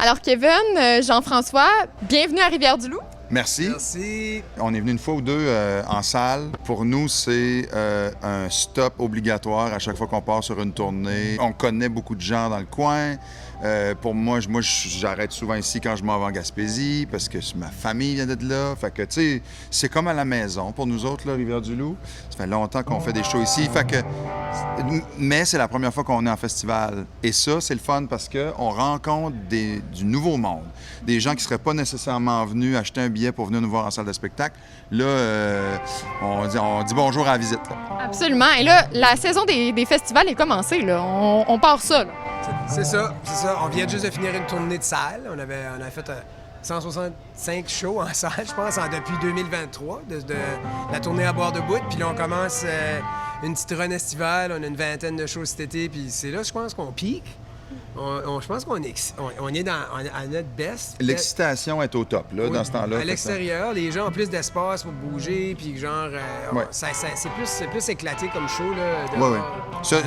Alors Kevin, Jean-François, bienvenue à Rivière-du-Loup. Merci. Merci. On est venu une fois ou deux en salle. Pour nous, c'est un stop obligatoire à chaque fois qu'on part sur une tournée. On connaît beaucoup de gens dans le coin. Pour moi, j'arrête souvent ici quand je m'en vais en Gaspésie parce que ma famille vient d'être là. Fait que, tu sais, c'est comme à la maison pour nous autres, là, Rivière-du-Loup. Ça fait longtemps qu'on fait des shows ici. Fait que, mais c'est la première fois qu'on est en festival. Et ça, c'est le fun parce qu'on rencontre du nouveau monde. Des gens qui ne seraient pas nécessairement venus acheter un billet pour venir nous voir en salle de spectacle. Là, on dit bonjour à la visite. Là. Absolument. Et là, la saison des festivals est commencée. Là. On part ça. Là. C'est ça. On vient juste de finir une tournée de salle. On avait fait 165 shows en salle, je pense, depuis 2023, de la tournée à boire debout. Puis là, on commence une petite run estivale. On a une vingtaine de shows cet été. Puis c'est là, je pense, qu'on pique. Je pense qu'on est à notre best. L'excitation est au top, là, dans ce temps-là. À l'extérieur, les gens ont plus d'espace pour bouger, puis genre, ouais. c'est plus éclaté comme show, là. Oui.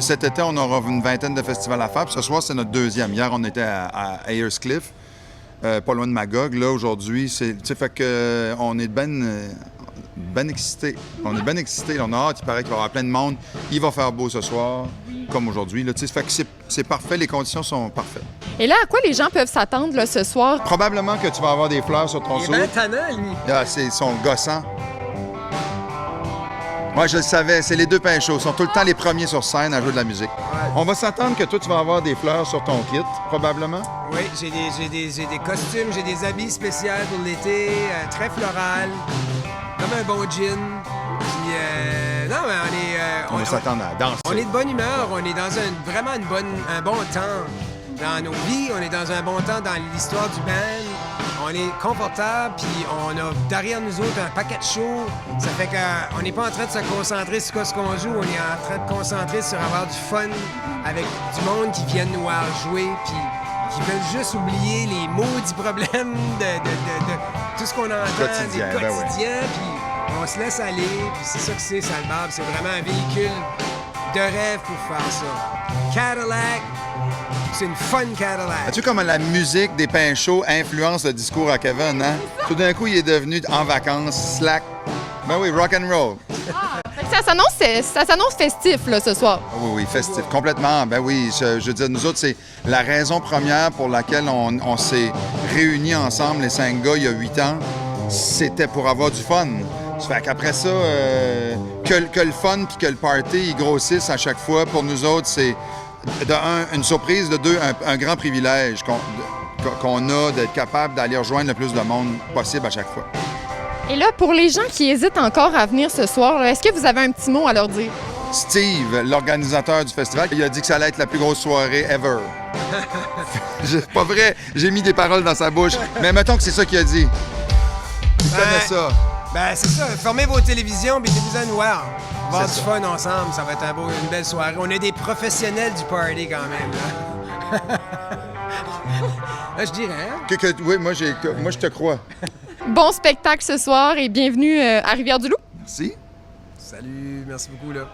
Cet été, on aura une vingtaine de festivals à faire, puis ce soir, c'est notre deuxième. Hier, on était à Ayerscliff, pas loin de Magog. Là, aujourd'hui, fait que on est ben excités. On est bien excités. On a hâte, il paraît qu'il va y avoir plein de monde. Il va faire beau ce soir, comme aujourd'hui. Fait que c'est parfait, les conditions sont parfaites. Et là, à quoi les gens peuvent s'attendre là, ce soir? Probablement que tu vas avoir des fleurs sur ton seau. Il est bien tannant, lui. Ah, c'est son gossant. Moi, je le savais, c'est les deux pains chauds. Ils sont tout le temps les premiers sur scène à jouer de la musique. Ouais. On va s'attendre que toi, tu vas avoir des fleurs sur ton kit, probablement. Oui, j'ai des costumes, j'ai des habits spéciaux pour l'été, très floral, comme un bon gin. Puis, non, mais on va s'attendre à danser. On est de bonne humeur, on est dans vraiment un bon temps dans nos vies, on est dans un bon temps dans l'histoire du band. On est confortable, puis on a derrière nous autres un paquet de shows. Ça fait qu'on n'est pas en train de se concentrer sur ce qu'on joue, on est en train de concentrer sur avoir du fun avec du monde qui viennent nous voir jouer, puis qui veulent juste oublier les maudits problèmes de tout ce qu'on entend, des quotidiens, puis on se laisse aller, puis c'est ça que c'est, Salbarbe. C'est vraiment un véhicule de rêve pour faire ça. Cadillac. C'est une fun Cadillac. As-tu comme la musique des pains chauds influence le discours à Kevin, hein? Tout d'un coup, il est devenu en vacances, slack. Ben oui, rock and roll. Ah, ça s'annonce festif, là, ce soir. Oui, festif, complètement. Ben oui, je veux dire, nous autres, c'est la raison première pour laquelle on s'est réunis ensemble, les 5 gars, il y a 8 ans. C'était pour avoir du fun. Ça fait qu'après ça, que le fun puis que le party, ils grossissent à chaque fois, pour nous autres, c'est... De un, une surprise, de deux, un grand privilège qu'on a d'être capable d'aller rejoindre le plus de monde possible à chaque fois. Et là, pour les gens qui hésitent encore à venir ce soir, est-ce que vous avez un petit mot à leur dire? Steve, l'organisateur du festival, il a dit que ça allait être la plus grosse soirée ever. C'est pas vrai, j'ai mis des paroles dans sa bouche, mais mettons que c'est ça qu'il a dit. Il connaît ça. Ben, c'est ça. Fermez vos télévisions, mettez-vous à nous voir. On va avoir du fun ensemble. Ça va être une belle soirée. On est des professionnels du party quand même. Là, je dirais. Hein? Oui, moi, je te crois. Bon spectacle ce soir et bienvenue à Rivière-du-Loup. Merci. Salut, merci beaucoup, là.